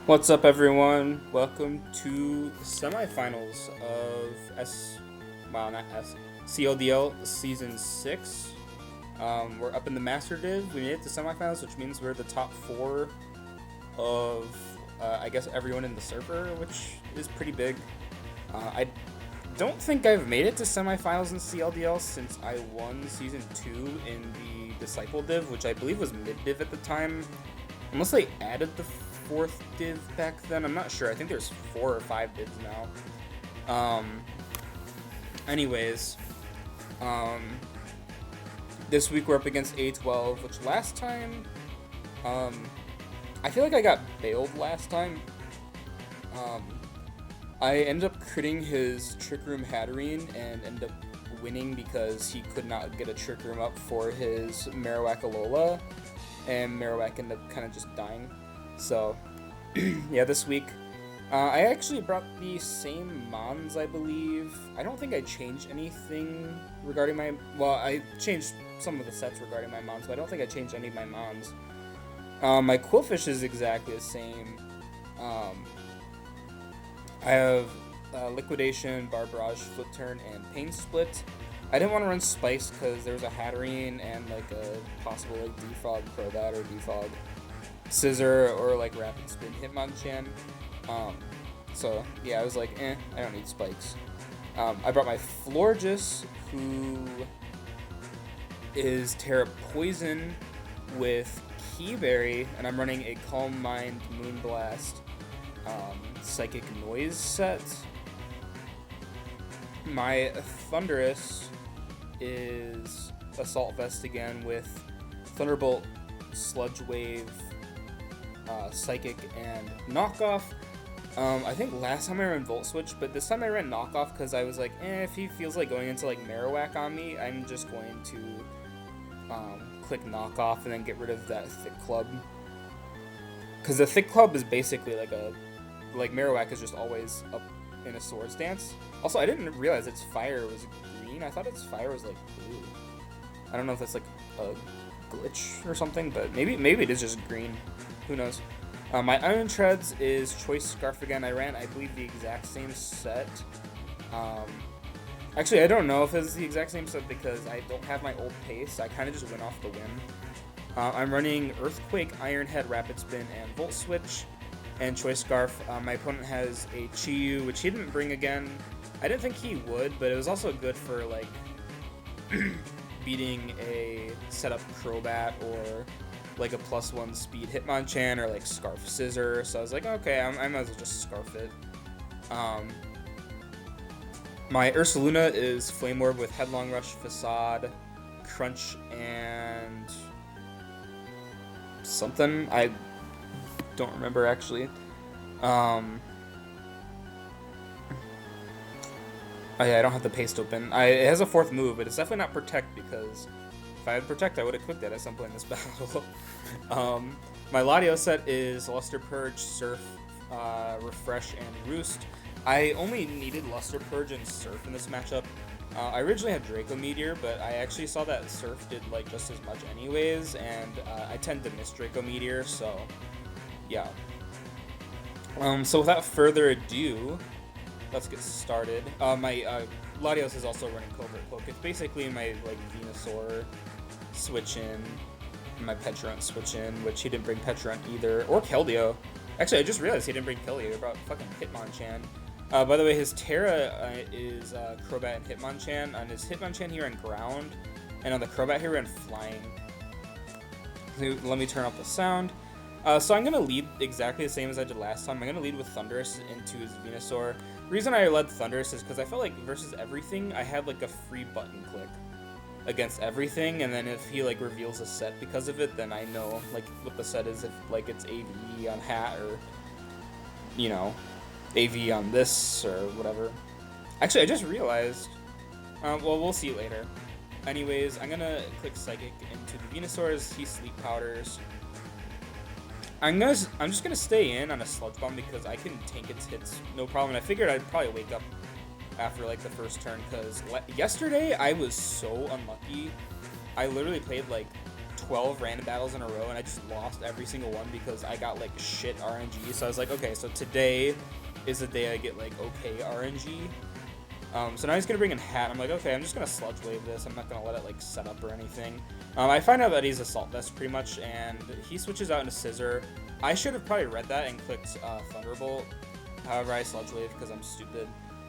What's up, everyone? Welcome to semifinals of not S, CLDL Season 6. We're up in the Master Div. We made it to semifinals, which means we're the top 4 of, I guess, everyone in the server, which is pretty big. I don't think I've made it to semifinals in CLDL since I won Season 2 in the Disciple Div, which I believe was mid-div at the time. Unless they added the 4th div back then, I'm not sure. I think there's 4 or 5 divs now. Anyways, this week we're up against A12, which last time, I feel like I got bailed last time. I ended up critting his Trick Room Hatterene and ended up winning because he could not get a Trick Room up for his Marowak Alola, and Marowak ended up kind of just dying. So, yeah, this week, I actually brought the same Mons, I believe. I don't think I changed anything regarding my... Well, I changed some of the sets regarding my Mons, but I don't think I changed any of my Mons. My Quillfish is exactly the same. I have Liquidation, Barbarage, Flip Turn, and Pain Split. I didn't want to run Spikes because there was a Hatterene and like a possible like Defog Crobat or Defog Scissor or like Rapid Spin Hitmonchan. So yeah, I was like, I don't need Spikes. I brought my Florges, who is Terra Poison with Keyberry, and I'm running a Calm Mind Moonblast Psychic Noise set. My Thundurus is Assault Vest again with Thunderbolt, Sludge Wave, Psychic, and Knockoff. I think last time I ran Volt Switch, but this time I ran Knockoff because I was like, if he feels like going into like Marowak on me, I'm just going to click Knockoff and then get rid of that Thick Club. Because the Thick Club is basically like Marowak is just always up in a Swords Dance. Also, I didn't realize its fire was green. I thought its fire was like blue. I don't know if that's like a glitch or something, but maybe it is just green. Who knows? My Iron Treads is Choice Scarf again. I ran, I believe, the exact same set. Actually, I don't know if it's the exact same set because I don't have my old pace. I kind of just went off the whim. I'm running Earthquake, Iron Head, Rapid Spin, and Volt Switch, and Choice Scarf. My opponent has a Chi-Yu, which he didn't bring again. I didn't think he would, but it was also good for like beating a setup Crobat or like a +1 speed Hitmonchan or like Scarf Scissor. So I was like, okay, I might as well just Scarf it. My Ursaluna is Flame Orb with Headlong Rush, Facade, Crunch, and something. I don't remember actually. Oh yeah, I don't have the paste open. It has a 4th move, but it's definitely not Protect because if I had Protect, I would have clicked that at some point in this battle. My Latios set is Luster Purge, Surf, Refresh, and Roost. I only needed Luster Purge and Surf in this matchup. I originally had Draco Meteor, but I actually saw that Surf did like just as much anyways, and I tend to miss Draco Meteor, so yeah. So without further ado, let's get started. My Latios is also running Covert Cloak. It's basically my like Venusaur switch in, my Petrarunt switch in, which he didn't bring Petrarunt either, or Keldeo. Actually, I just realized he didn't bring Keldeo. He brought fucking Hitmonchan. By the way, his Terra is Crobat and Hitmonchan. On his Hitmonchan, he ran Ground, and on the Crobat, he ran Flying. Let me turn off the sound. So I'm going to lead exactly the same as I did last time. I'm going to lead with Thundurus into his Venusaur. The reason I led Thundurus is because I felt like versus everything, I had like a free button click against everything, and then if he like reveals a set because of it, then I know like what the set is, if like it's AV on Hat or, you know, AV on this or whatever. Actually, I just realized, well, we'll see later. Anyways, I'm going to click Psychic into the Venusaur as he Sleep Powders. I'm just gonna stay in on a Sludge Bomb because I can tank its hits no problem. And I figured I'd probably wake up after like the first turn because yesterday I was so unlucky. I literally played like 12 random battles in a row, and I just lost every single one because I got like shit RNG. So I was like, okay, so today is the day I get like okay RNG. So now he's gonna bring in Hat. I'm like, okay, I'm just gonna Sludge Wave this. I'm not gonna let it like set up or anything. I find out that he's Assault Vest pretty much, and he switches out into Scissor. I should have probably read that and clicked Thunderbolt. However, I Sludge Wave because I'm stupid.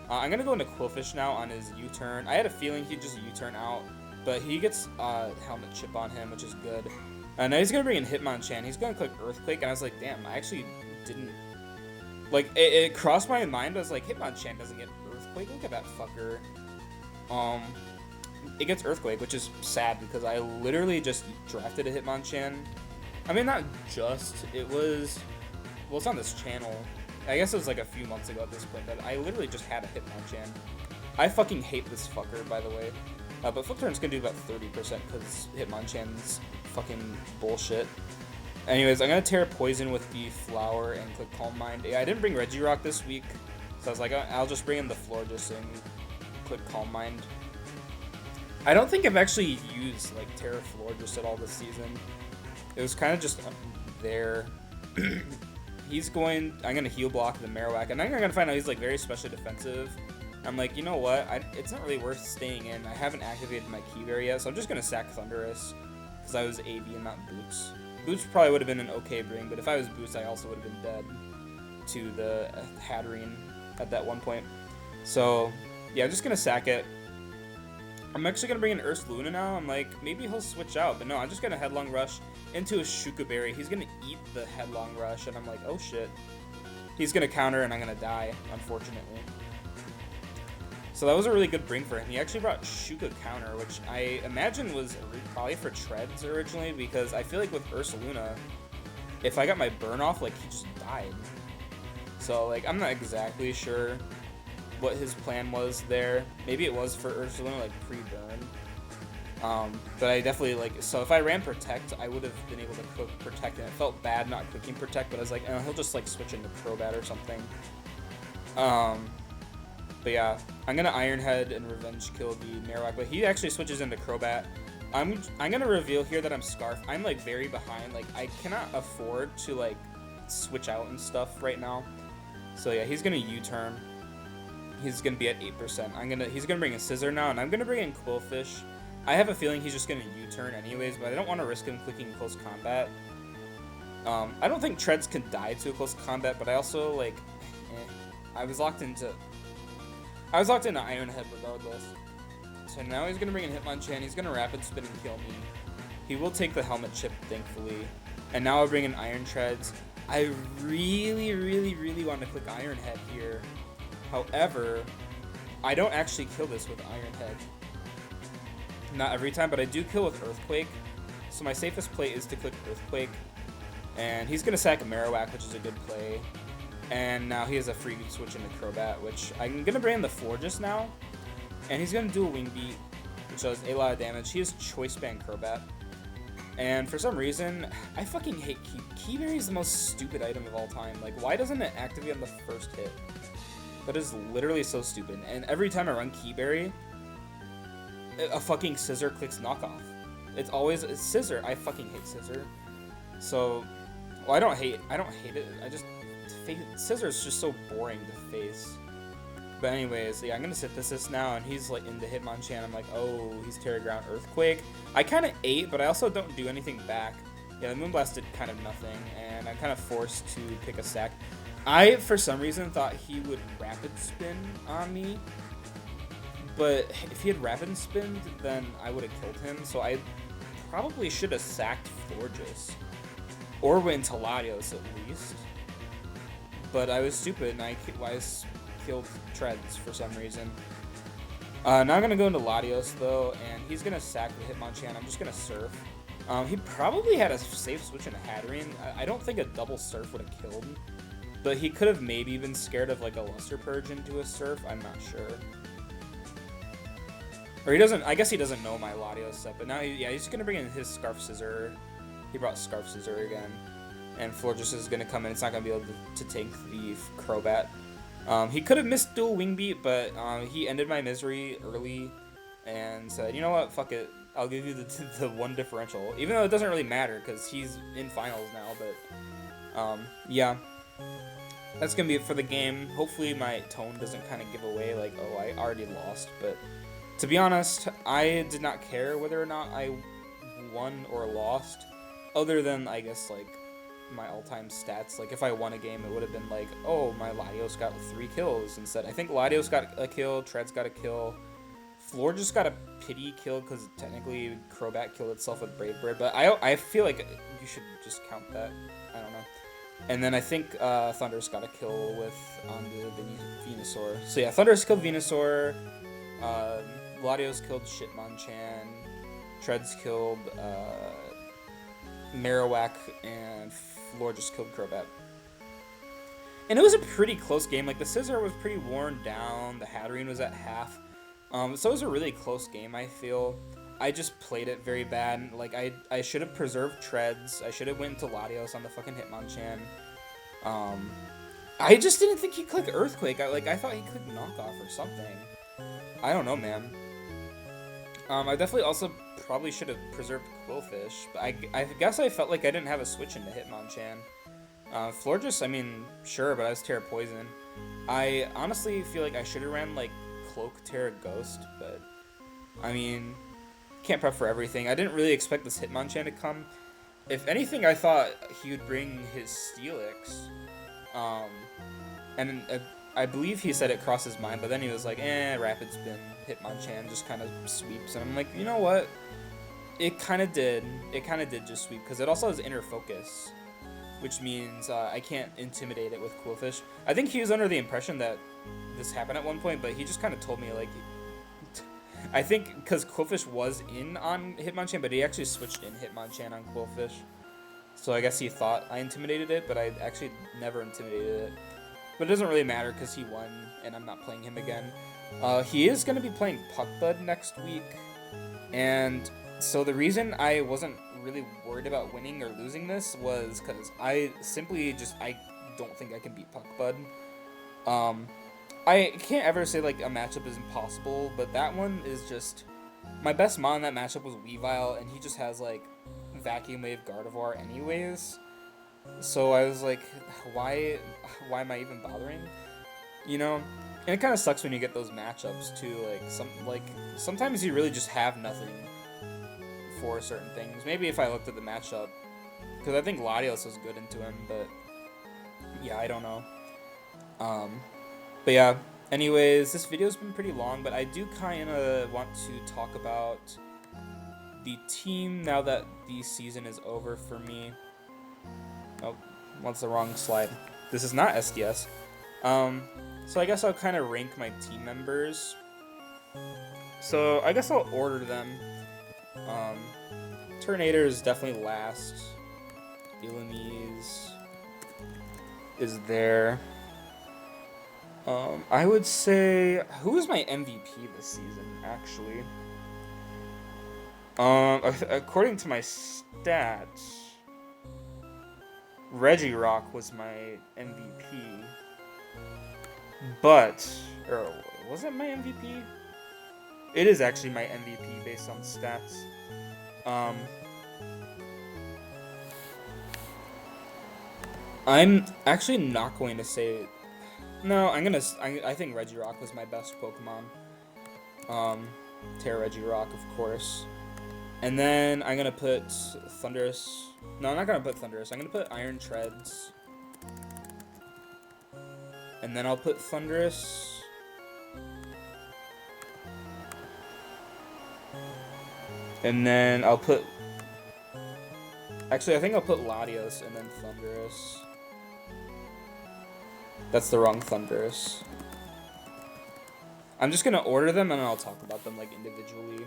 I'm gonna go into Quillfish now on his U-turn. I had a feeling he'd just U-turn out, but he gets Helmet Chip on him, which is good. Now he's gonna bring in Hitmonchan. He's gonna click Earthquake, and I was like, damn, I actually didn't. Like, it crossed my mind. I was like, Hitmonchan doesn't get Earthquake. Look at that fucker. It gets Earthquake, which is sad because I literally just drafted a Hitmonchan. I mean, not just. It was. Well, it's on this channel. I guess it was like a few months ago at this point that I literally just had a Hitmonchan. I fucking hate this fucker, by the way. But Flip Turn's gonna do about 30% because Hitmonchan's fucking bullshit. Anyways, I'm gonna tear Poison with the Flower and click Calm Mind. Yeah, I didn't bring Regirock this week, so I was like, I'll just bring in the Florges and click Calm Mind. I don't think I've actually used like Terra Florges at all this season. It was kind of just there. I'm gonna heal block the Marowak, and then I'm gonna find out he's like very specially defensive. I'm like, you know what? It's not really worth staying in. I haven't activated my Key Berry yet, so I'm just gonna sack Thundurus because I was AV and not Boots. Boots probably would have been an okay bring, but if I was Boots, I also would have been dead to the Hatterene at that one point. So yeah, I'm just gonna sack it. I'm actually gonna bring in Ursaluna now. I'm like, maybe he'll switch out, but no, I'm just gonna Headlong Rush into a Shuka Berry. He's gonna eat the Headlong Rush, and I'm like, oh shit. He's gonna counter, and I'm gonna die, unfortunately. So that was a really good bring for him. He actually brought Shuka Counter, which I imagine was probably for Treads originally, because I feel like with Ursaluna, if I got my burn off, like, he just died. So, like, I'm not exactly sure what his plan was there. Maybe it was for Ursaluna, like, pre-burn. But I definitely, like, so if I ran Protect, I would have been able to cook Protect, and it felt bad not clicking Protect, but I was like, he'll just, like, switch into Crobat or something. But yeah, I'm gonna Iron Head and Revenge kill the Marowak, but he actually switches into Crobat. I'm gonna reveal here that I'm Scarf. I'm, like, very behind. Like, I cannot afford to, like, switch out and stuff right now. So yeah, he's gonna U-turn. He's gonna be at 8%. He's gonna bring a Scissor now, and I'm gonna bring in Quillfish. I have a feeling he's just gonna U-turn anyways, but I don't want to risk him clicking Close Combat. I don't think Treads can die to a Close Combat, but I also, like, I was locked into Iron Head regardless. So now he's gonna bring in Hitmonchan. He's gonna Rapid Spin and kill me. He will take the Helmet Chip, thankfully. And now I'll bring in Iron Treads. I really, really, really want to click Iron Head here. However, I don't actually kill this with Iron Head. Not every time, but I do kill with Earthquake. So my safest play is to click Earthquake. And he's going to sack a Marowak, which is a good play. And now he has a free switch into Crobat, which I'm going to bring in the Florges now. And he's going to do a Wing Beat, which does a lot of damage. He has Choice Band Crobat. And for some reason, I fucking hate Key Berry is the most stupid item of all time. Like, why doesn't it activate on the first hit? That is literally so stupid. And every time I run Key Berry, a fucking Scissor clicks Knockoff. It's always a Scissor. I fucking hate Scissor. So, well, I don't hate it. I just Scissor is just so boring to face. But anyways, yeah, I'm gonna Synthesis now, and he's like into Hitmonchan. I'm like, oh, he's Terra Ground Earthquake. I kind of ate, but I also don't do anything back. Yeah, the Moonblast did kind of nothing, and I'm kind of forced to pick a sack. I, for some reason, thought he would Rapid Spin on me. But if he had Rapid Spinned, then I would have killed him. So I probably should have sacked Florges. Or went to Latios at least. But I was stupid, and I killed Treads for some reason. Now I'm going to go into Latios, though, and he's going to sack the Hitmonchan. I'm just going to Surf. He probably had a safe switch in a Hatterene. I don't think a double Surf would have killed him. But he could have maybe been scared of, like, a Luster Purge into a Surf. I'm not sure. Or he doesn't, I guess he doesn't know my Latios set, but now, he's going to bring in his Scarf Scissor. He brought Scarf Scissor again. And Florges is going to come in. It's not going to be able to take the Crobat. He could have missed dual Wing Beat, but he ended my misery early and said, you know what, fuck it. I'll give you the one differential, even though it doesn't really matter because he's in finals now. But yeah, that's gonna be it for the game. Hopefully my tone doesn't kind of give away like, oh, I already lost. But to be honest, I did not care whether or not I won or lost, other than I guess like my all-time stats. Like if I won a game, it would have been like, oh, my Latios got 3 kills instead. I think Latios got a kill, Treads got a kill, Floor just got a pity kill because technically Crobat killed itself with Brave Bird, but I feel like you should just count that. I don't know. And then I think Thunderous got a kill with the Venusaur. So yeah, Thunderous killed Venusaur, Latios killed Hitmonchan, Treads killed Marowak, and Floor just killed Crobat. And it was a pretty close game. Like the Scizor was pretty worn down, the Hatterene was at half. So it was a really close game, I feel. I just played it very bad. Like, I should have preserved Treads. I should have went into Latios on the fucking Hitmonchan. I just didn't think he'd click Earthquake. I thought he clicked Knockoff or something. I don't know, man. I definitely also probably should have preserved Quillfish. But I guess I felt like I didn't have a switch into Hitmonchan. Florges, I mean, sure, but I was Terra Poison. I honestly feel like I should have ran, like, Cloak, Terra, Ghost, but, I mean, can't prep for everything. I didn't really expect this Hitmonchan to come. If anything, I thought he would bring his Steelix, and I believe he said it crossed his mind, but then he was like, Rapid Spin, Hitmonchan just kind of sweeps, and I'm like, you know what? It kind of did. It kind of did just sweep, because it also has Inner Focus, which means I can't intimidate it with Quillfish. I think he was under the impression that this happened at one point, but he just kind of told me, like, I think because Quillfish was in on Hitmonchan, but he actually switched in Hitmonchan on Quillfish. So I guess he thought I intimidated it, but I actually never intimidated it. But it doesn't really matter because he won, and I'm not playing him again. He is going to be playing Puckbud next week, and so the reason I wasn't really worried about winning or losing this was because I simply just, I don't think I can beat Puckbud. I can't ever say, like, a matchup is impossible, but that one is just... My best mon in that matchup was Weavile, and he just has, like, Vacuum Wave Gardevoir anyways. So I was like, why am I even bothering? You know? And it kind of sucks when you get those matchups, too. Like, sometimes you really just have nothing for certain things. Maybe if I looked at the matchup, because I think Latios was good into him, but yeah, I don't know. But yeah, anyways, this video's been pretty long, but I do kind of want to talk about the team now that the season is over for me. Oh, that's the wrong slide. This is not SDS. So I guess I'll kind of rank my team members. So I guess I'll order them. Turtonator is definitely last. Illumise is there. I would say, who is my MVP this season, actually? According to my stats, Regirock was my MVP. But, or was it my MVP? It is actually my MVP based on stats. I'm actually not going to say... No, I think Regirock was my best Pokemon. Terra Regirock, of course. And then I'm gonna put Thundurus. No, I'm not gonna put Thundurus. I'm gonna put Iron Treads. And then I'll put Thundurus. And then I'll put... Actually, I think I'll put Latios and then Thundurus. That's the wrong Thundurus. I'm just gonna order them and then I'll talk about them, like, individually.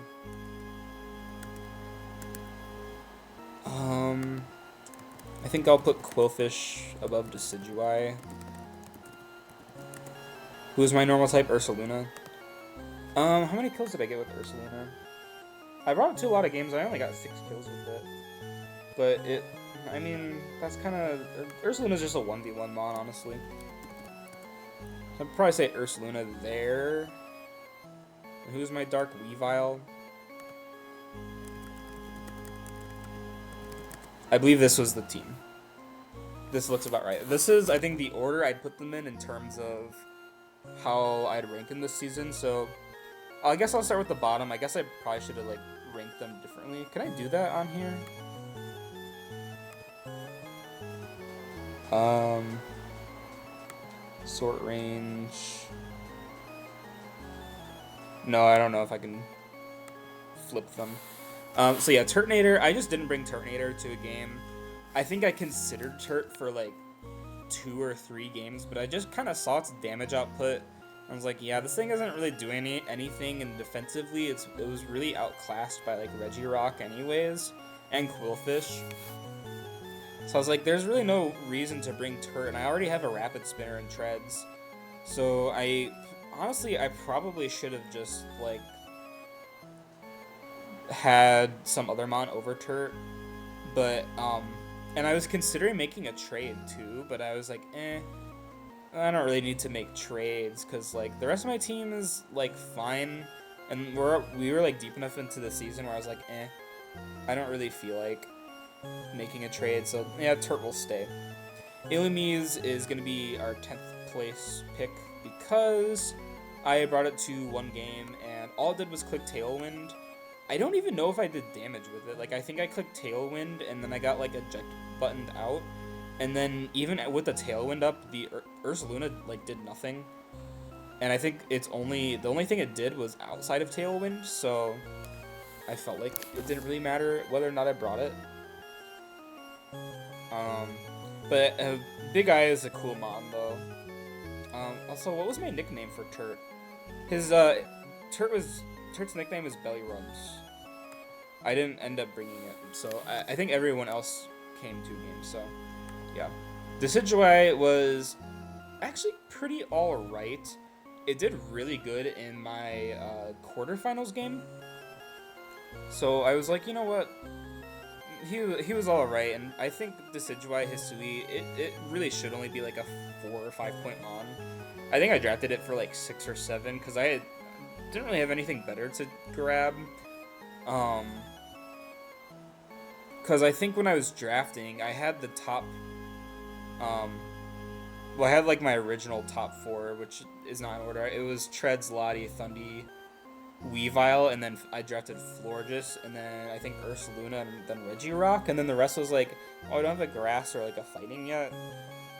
I think I'll put Quillfish above Decidueye. Who's my normal type? Ursaluna. How many kills did I get with Ursaluna? I brought it to a lot of games. I only got 6 kills with it. But I mean, that's kind of... Ursaluna's just a 1v1 mon, honestly. I'd probably say Ursaluna there. And who's my Dark Weavile? I believe this was the team. This looks about right. This is, I think, the order I'd put them in terms of how I'd rank in this season. So I guess I'll start with the bottom. I guess I probably should have like ranked them differently. Can I do that on here? Sort range. No, I don't know if I can flip them. So yeah, Turtonator. I just didn't bring Turtonator to a game. I think I considered Turt for like 2 or 3 games, but I just kind of saw its damage output. I was like, yeah, this thing isn't really doing anything, and defensively, it was really outclassed by like Regirock anyways, and Quillfish. So I was like, there's really no reason to bring Turt, and I already have a Rapid Spinner and Treads. So honestly, I probably should have just like had some other mon over Turt, but and I was considering making a trade too, but I was like, I don't really need to make trades because like the rest of my team is like fine, and we were like deep enough into the season where I was like, I don't really feel like making a trade, so yeah, Turt will stay. Illumise is gonna be our 10th place pick because I brought it to 1 game and all it did was click Tailwind. I don't even know if I did damage with it. Like I think I clicked Tailwind and then I got like eject buttoned out. And then even with the Tailwind up, the Ursaluna like did nothing. And I think the only thing it did was outside of Tailwind, so I felt like it didn't really matter whether or not I brought it. But Big Eye is a cool mon though. Also, what was my nickname for Turt? Turt's nickname was Belly Rubs. I didn't end up bringing it, so I think everyone else came to games, so yeah. Decidueye was actually pretty alright. It did really good in my quarterfinals game. So I was like, you know what? He was alright, and I think Decidueye Hisui, it really should only be like a 4 or 5 point mon. I think I drafted it for like 6 or 7 because I didn't really have anything better to grab. Because I think when I was drafting, I had the top. Well, I had like my original top 4, which is not in order. It was Treads, Lottie, Thundy, Weavile, and then I drafted Florges, and then I think Ursaluna, and then Regirock, and then the rest was like, oh, I don't have a grass or like a fighting yet.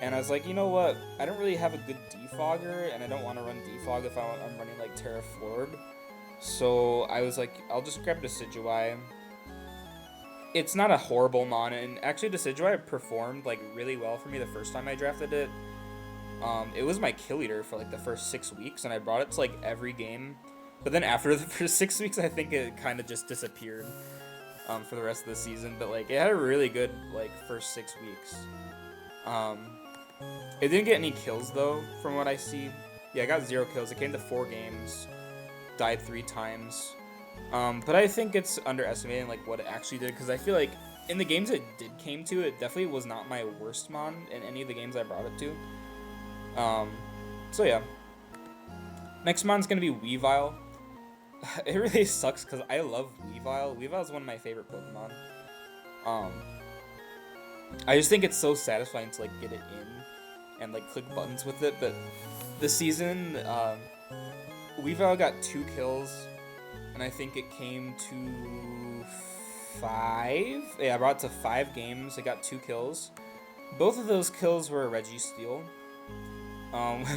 And I was like, you know what? I don't really have a good defogger, and I don't want to run defog if I'm running like Terraflord. So I was like, I'll just grab Decidueye. It's not a horrible mon, and actually Decidueye performed like really well for me the first time I drafted it. It was my kill leader for like the first 6 weeks, and I brought it to like every game. But then after the first 6 weeks, I think it kind of just disappeared for the rest of the season. But like it had a really good like first 6 weeks. It didn't get any kills though, from what I see. Yeah, I got 0 kills. It came to 4 games, died 3 times. But I think it's underestimating like what it actually did, because I feel like in the games it came to, it definitely was not my worst mon in any of the games I brought it to. So yeah. Next mon's gonna be Weavile. It really sucks because I love Weavile. Weavile is one of my favorite Pokemon. I just think it's so satisfying to like get it in and like click buttons with it. But this season, Weavile got 2 kills, and I think it came to 5. Yeah, I brought it to 5 games. It got 2 kills. Both of those kills were Registeel.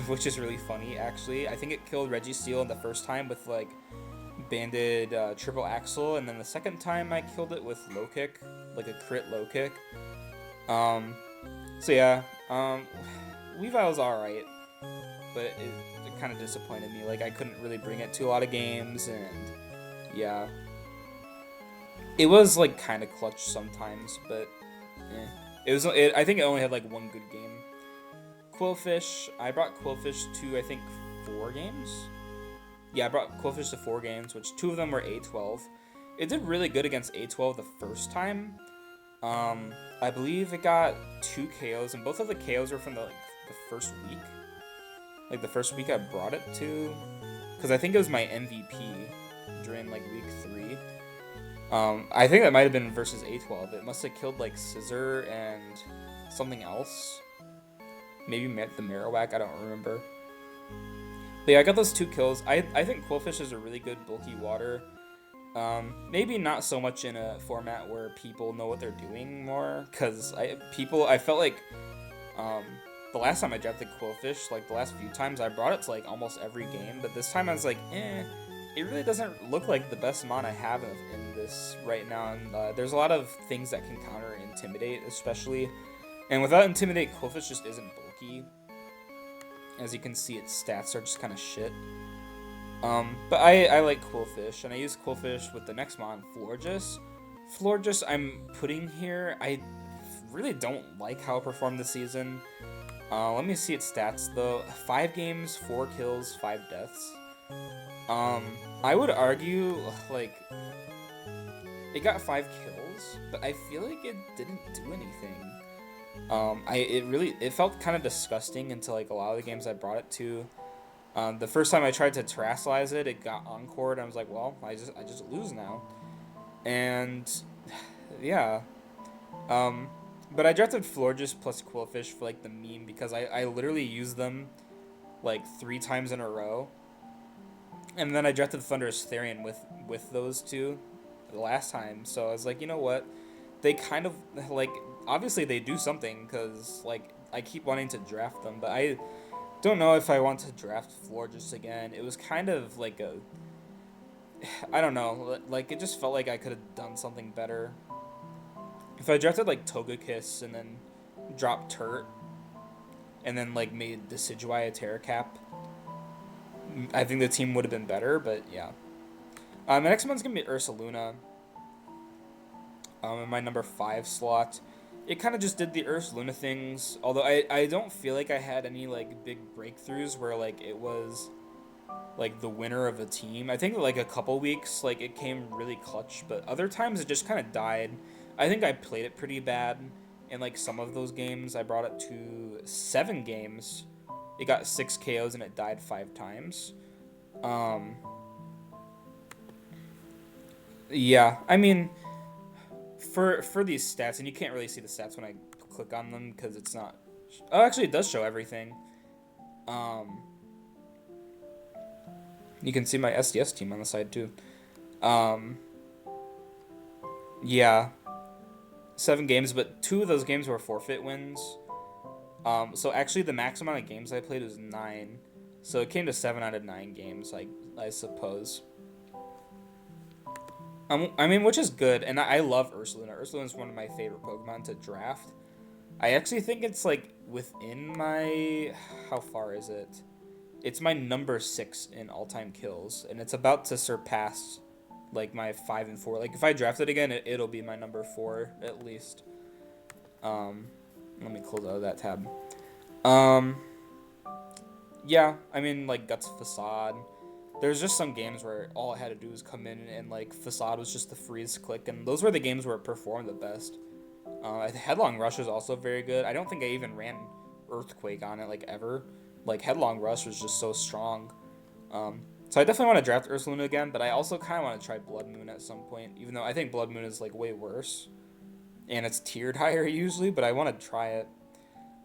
Which is really funny, actually. I think it killed Registeel in the first time with, like, banded triple axle, and then the second time I killed it with low kick, like a crit low kick. So yeah, Weavile's alright, but it kind of disappointed me. Like, I couldn't really bring it to a lot of games, and yeah. It was, like, kind of clutch sometimes, but I think it only had, like, 1 good game. Quillfish, I brought Quillfish to, I think, 4 games? Yeah, I brought Quillfish to 4 games, which 2 of them were A12. It did really good against A12 the first time. I believe it got 2 KOs, and both of the KOs were from the first week. Like, the first week I brought it to, because I think it was my MVP during, like, week 3. I think that might have been versus A12. It must have killed like Scissor and something else. Maybe the Marowak, I don't remember. But yeah, I got those 2 kills. I think Quillfish is a really good bulky water. Maybe not so much in a format where people know what they're doing more, because I felt like um, the last time I drafted Quillfish, like the last few times I brought it to like almost every game, but this time I was like, it really doesn't look like the best mon I have in this right now, and there's a lot of things that can counter Intimidate, especially, and without Intimidate, Quillfish just isn't bulky. As you can see, its stats are just kind of shit. But I like Quillfish, and I use Quillfish with the next mon, Florges. Florges I'm putting here. I really don't like how it performed this season. Let me see its stats, though. 5 games, 4 kills, 5 deaths. I would argue, like, it got 5 kills, but I feel like it didn't do anything. It felt kind of disgusting until, like, a lot of the games I brought it to. The first time I tried to terrestrialize it, it got encored. I was like, well, I just lose now. And yeah. But I drafted Florges plus Quillfish for like the meme because I literally used them like 3 times in a row. And then I drafted Thunderous Therian with those 2 the last time. So I was like, you know what? They kind of like obviously they do something because like I keep wanting to draft them, but I don't know if I want to draft Florges again. It was kind of like I don't know, like it just felt like I could have done something better. If I drafted like Togekiss and then dropped Turt and then like made Decidueye a Terra Cap, I think the team would have been better, but yeah. The next one's gonna be Ursaluna. In my number 5 slot. It kind of just did the Ursaluna things, although I don't feel like I had any like big breakthroughs where like it was like the winner of a team. I think like a couple weeks like it came really clutch, but other times it just kind of died. I think I played it pretty bad in like some of those games. I brought it to 7 games. It got 6 KOs and it died 5 times. Yeah, I mean, for these stats, and you can't really see the stats when I click on them because it's not. Oh, actually, it does show everything. You can see my SDS team on the side too. Yeah, 7 games, but 2 of those games were forfeit wins. So actually, the max amount of games I played was 9, so it came to 7 out of 9 games, I suppose. I mean, which is good, and I love Ursaluna. Ursaluna is one of my favorite Pokemon to draft. I actually think it's like within my. How far is it? It's my number 6 in all-time kills, and it's about to surpass like my 5 and 4. Like if I draft it again, it'll be my number 4 at least. Let me close out of that tab. Yeah, I mean like Guts Facade. There's just some games where all I had to do was come in and like Facade was just the freeze click, and those were the games where it performed the best. Headlong Rush was also very good. I don't think I even ran Earthquake on it like ever. Like Headlong Rush was just so strong. So I definitely want to draft Ursaluna again, but I also kind of want to try Blood Moon at some point, even though I think Blood Moon is like way worse, and it's tiered higher usually. But I want to try it.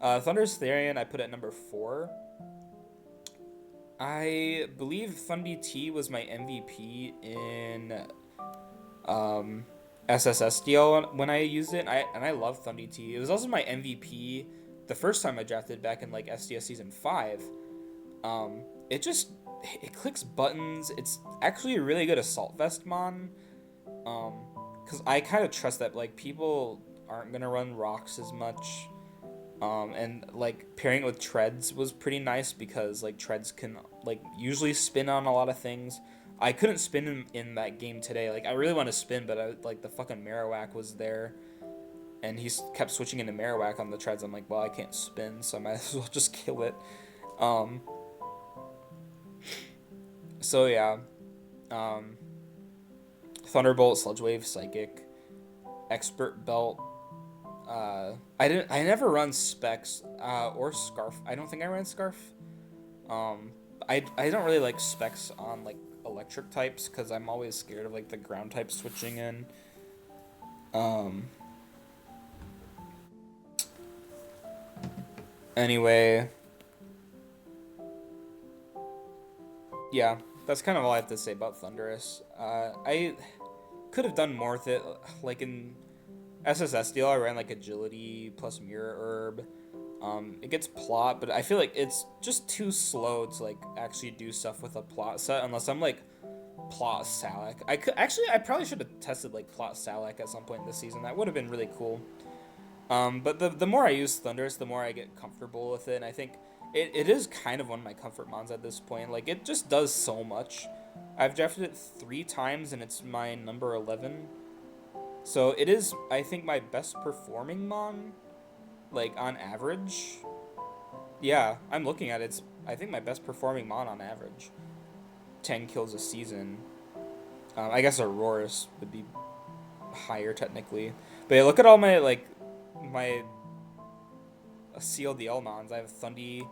Thunderous Therian I put at number 4. I believe Thundy T was my MVP in SSSDL when I used it, and I love Thundy T. It was also my MVP the first time I drafted back in like SDS Season 5. It clicks buttons. It's actually a really good Assault Vest mon. Because I kind of trust that like people aren't gonna run rocks as much. And like pairing it with treads was pretty nice because like treads can like usually spin on a lot of things. I couldn't spin in that game today. Like I really want to spin, but like the fucking Marowak was there, and he kept switching into Marowak on the treads. I'm like, well, I can't spin, so I might as well just kill it. So yeah, Thunderbolt, Sludge Wave, Psychic, Expert Belt. I never run Specs or Scarf. I don't think I ran Scarf. I don't really like Specs on like a electric types because I'm always scared of like the ground type switching in. Um. Anyway, yeah, that's kind of all I have to say about Thundurus. I could have done more with it. Like in SSSDL, I ran like agility plus mirror herb. It gets plot, but I feel like it's just too slow to like actually do stuff with a plot set unless I'm like plot Salak. I probably should have tested like plot Salak at some point this season. That would have been really cool. But the more I use Thundurus, the more I get comfortable with it, and I think it is kind of one of my comfort mons at this point. Like it just does so much. I've drafted it 3 times and it's my number 11. So it is, I think, my best performing mon, like on average. Yeah, I'm looking at it. It's, I think, my best performing mon on average. 10 kills a season. I guess Aurora's would be higher technically. But yeah, look at all my like my CLDL mons. I have Thundy,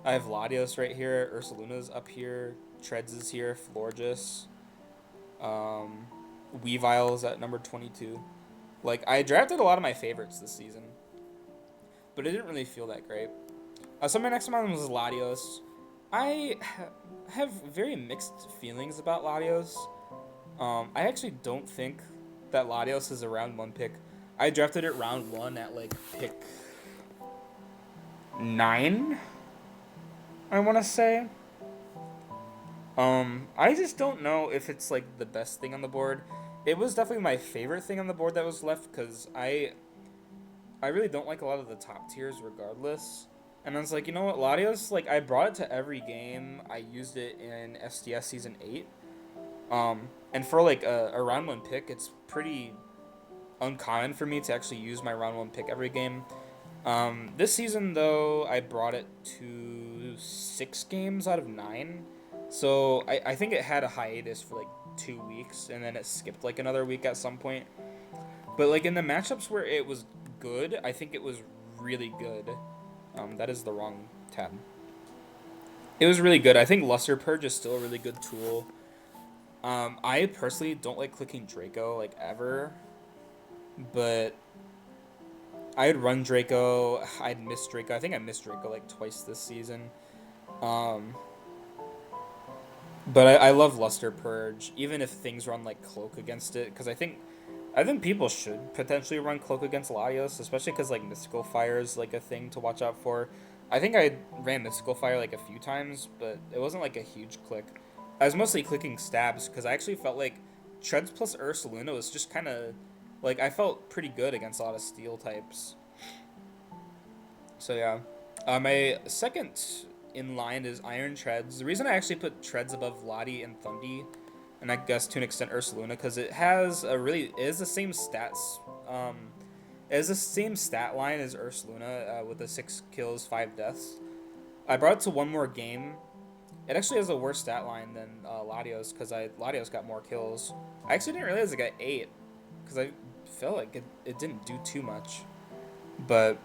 I have Latios right here, Ursaluna's up here, Treads is here, Florges, Weavile's at number 22. Like, I drafted a lot of my favorites this season, but it didn't really feel that great. So my next one was Latios. I have very mixed feelings about Latios. I actually don't think that Latios is a round 1 pick. I drafted it round 1 at like pick 9, I want to say. I just don't know if it's like the best thing on the board. It was definitely my favorite thing on the board that was left because I really don't like a lot of the top tiers regardless. And I was like, you know what, Latios, like I brought it to every game. I used it in SDS season 8. And for like a round 1 pick, it's pretty uncommon for me to actually use my round 1 pick every game. This season though, I brought it to 6 games out of 9. So I think it had a hiatus for like 2 weeks and then it skipped like another week at some point. But like in the matchups where it was good, I think it was really good. That is the wrong tab. It was really good. I think Luster Purge is still a really good tool. I personally don't like clicking Draco like ever, but I'd run Draco. I'd miss Draco. I think I missed Draco like twice this season. But I love Luster Purge, even if things run like Cloak against it, because I think people should potentially run Cloak against Latios, especially because like Mystical Fire is like a thing to watch out for. I think I ran Mystical Fire like a few times, but it wasn't like a huge click. I was mostly clicking stabs because I actually felt like Treads plus Ursaluna was just kind of like I felt pretty good against a lot of steel types. So yeah, my second in line is Iron Treads. The reason I actually put Treads above Lottie and Thundy, and I guess to an extent Ursaluna, because it has it is the same stats. It has the same stat line as Ursaluna with the 6 kills, 5 deaths. I brought it to one more game. It actually has a worse stat line than Latios because Latios got more kills. I actually didn't realize it got 8 because I felt like it didn't do too much. But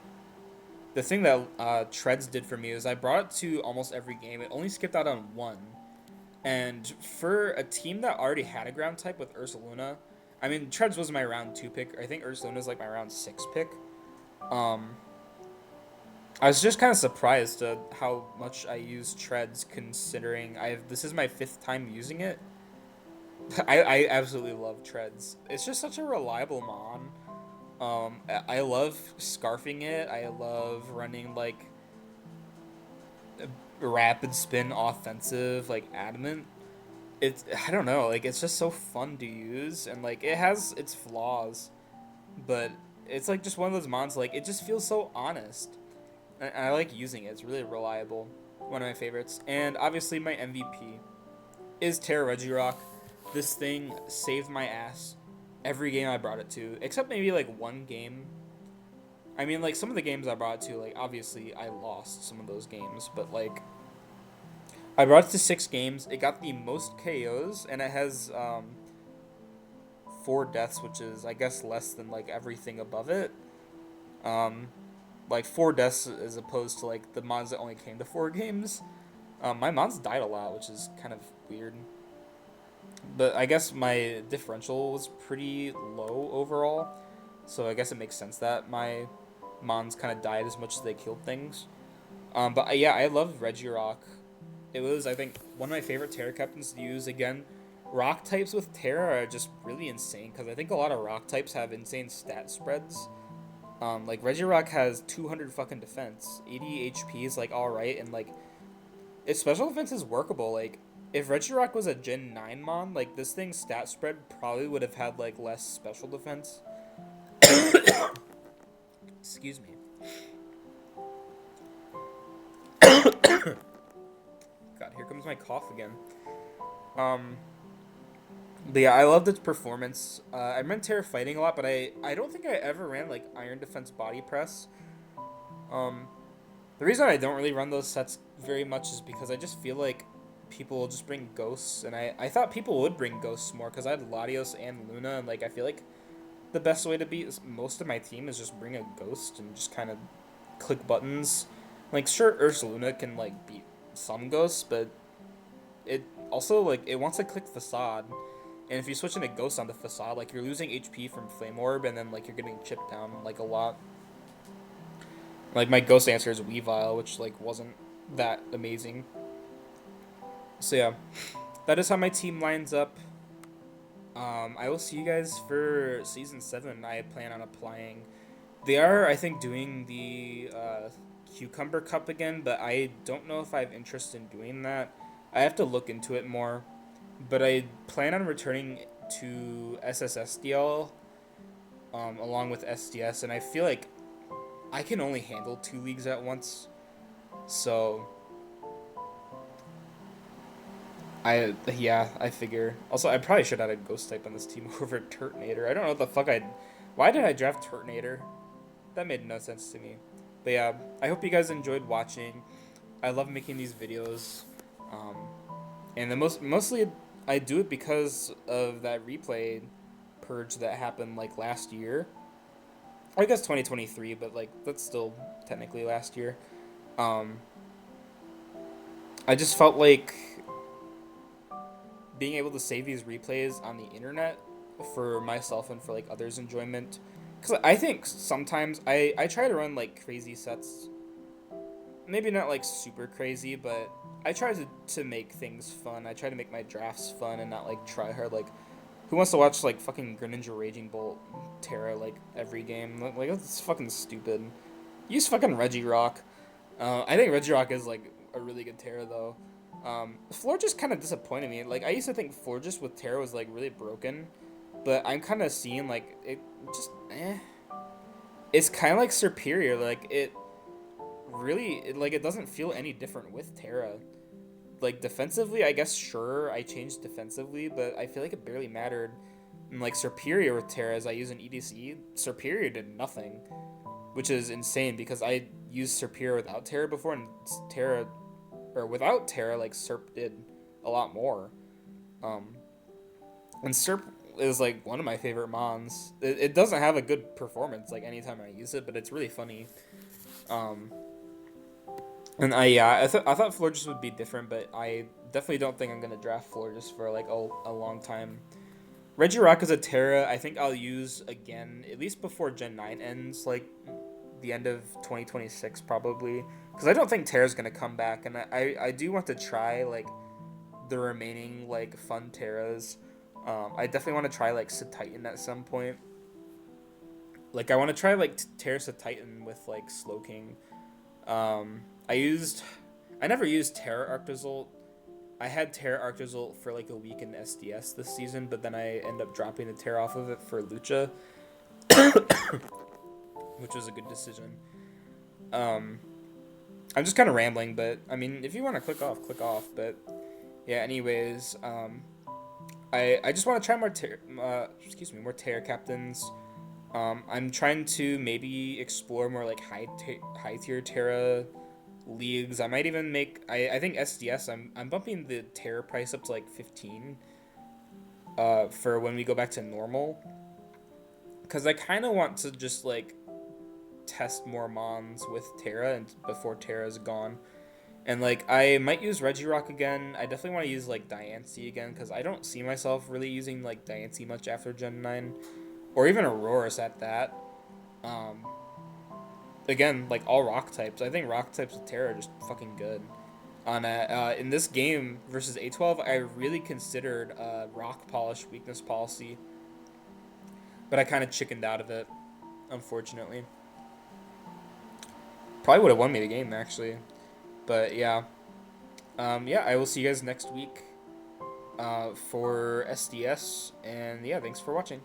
the thing that Treads did for me is I brought it to almost every game. It only skipped out on 1. And for a team that already had a ground type with Ursaluna, I mean, Treads was my round 2 pick. I think Ursaluna is like my round 6 pick. I was just kind of surprised at how much I use Treads, considering this is my 5th time using it. I absolutely love Treads. It's just such a reliable mon. I love scarfing it. I love running like rapid spin offensive like adamant. I don't know, like it's just so fun to use, and like it has its flaws, but it's like just one of those mons like it just feels so honest. And I like using it. It's really reliable. One of my favorites. And obviously my MVP is Terra Regirock. This thing saved my ass every game I brought it to, except maybe like one game. I mean, like some of the games I brought it to, like obviously I lost some of those games, but like I brought it to 6 games. It got the most KOs, and it has 4 deaths, which is I guess less than like everything above it. Like 4 deaths as opposed to like the mods that only came to 4 games. My mods died a lot, which is kind of weird. but I guess my differential was pretty low overall, so I guess it makes sense that my Mons kind of died as much as they killed things. But yeah, I love Regirock. It was, I think, one of my favorite Terra captains to use. Again, rock types with Terra are just really insane because I think a lot of rock types have insane stat spreads. Like Regirock has 200 fucking defense, 80 HP is like all right, and like its special defense is workable. Like if Regirock was a Gen 9 mon, like this thing's stat spread probably would have had like less special defense. Excuse me. God, here comes my cough again. Um, but yeah, I loved its performance. I ran Terra fighting a lot, but I don't think I ever ran like Iron Defense Body Press. Um, the reason I don't really run those sets very much is because I just feel like people will just bring ghosts, and I thought people would bring ghosts more because I had Latios and Luna, and like I feel like the best way to beat most of my team is just bring a ghost and just kind of click buttons. Like sure, Luna can like beat some ghosts, but it also like it wants to click facade, and if you switch into ghost on the facade, like you're losing HP from flame orb, and then like you're getting chipped down like a lot. Like my ghost answer is Weavile, which like wasn't that amazing. So yeah, that is how my team lines up. I will see you guys for season 7. I plan on applying. They are, I think, doing the Cucumber Cup again, but I don't know if I have interest in doing that. I have to look into it more. But I plan on returning to SSSDL along with SDS, and I feel like I can only handle 2 leagues at once. So I figure. Also, I probably should have had a Ghost type on this team over Turtonator. I don't know what the fuck I. Why did I draft Turtonator? That made no sense to me. But yeah, I hope you guys enjoyed watching. I love making these videos, um, and mostly I do it because of that replay purge that happened like last year. I guess 2023, but like that's still technically last year. Um, I just felt like being able to save these replays on the internet for myself and for like others' enjoyment. Because I think sometimes I try to run like crazy sets. Maybe not like super crazy, but I try to make things fun. I try to make my drafts fun and not like try hard. Like, who wants to watch like fucking Greninja Raging Bolt Terra like every game? Like, that's fucking stupid. Use fucking Regirock. I think Regirock is like a really good Terra though. Floor just kind of disappointed me. Like I used to think Florges with Terra was like really broken, but I'm kind of seeing like it just It's kind of like Superior. Like it really like it doesn't feel any different with Terra. Like defensively, I guess sure I changed defensively, but I feel like it barely mattered. And like Superior with Terra, as I use an EDC, Superior did nothing, which is insane because I used Superior without Terra before, and Terra or without Terra, like Serp did a lot more. Um, and Serp is like one of my favorite mons. It doesn't have a good performance like anytime I use it, but it's really funny. Um, and I thought Florges would be different, but I definitely don't think I'm gonna draft Florges for like a long time. Regirock is a Terra I think I'll use again at least before Gen 9 ends, like the end of 2026 probably, because I don't think Terra's gonna come back, and I do want to try like the remaining like fun Terras. I definitely want to try like Titan at some point. Like I want to try like Terra Titan with like Slowking. I never used Terra Arctozolt. I had Terra Arctozolt for like a week in SDS this season, but then I end up dropping the Terra off of it for Lucha, which was a good decision. Um, I'm just kind of rambling, but I mean, if you want to click off, click off. But yeah, anyways, I just want to try more Terra captains. I'm trying to maybe explore more like high tier Terra leagues. I might even make I think SDS. I'm bumping the Terra price up to like 15. For when we go back to normal, because I kind of want to just like test more mons with Terra and before Terra is gone. And like I might use Regirock again. I definitely want to use like Diancie again because I don't see myself really using like Diancie much after Gen 9, or even Auroras at that. Um, Again, like all rock types. I think rock types with Terra are just fucking good. In this game versus A12, I really considered rock polish weakness policy, but I kind of chickened out of it, unfortunately. Probably would have won me the game actually, but yeah. Yeah, I will see you guys next week for SDS, and yeah, thanks for watching.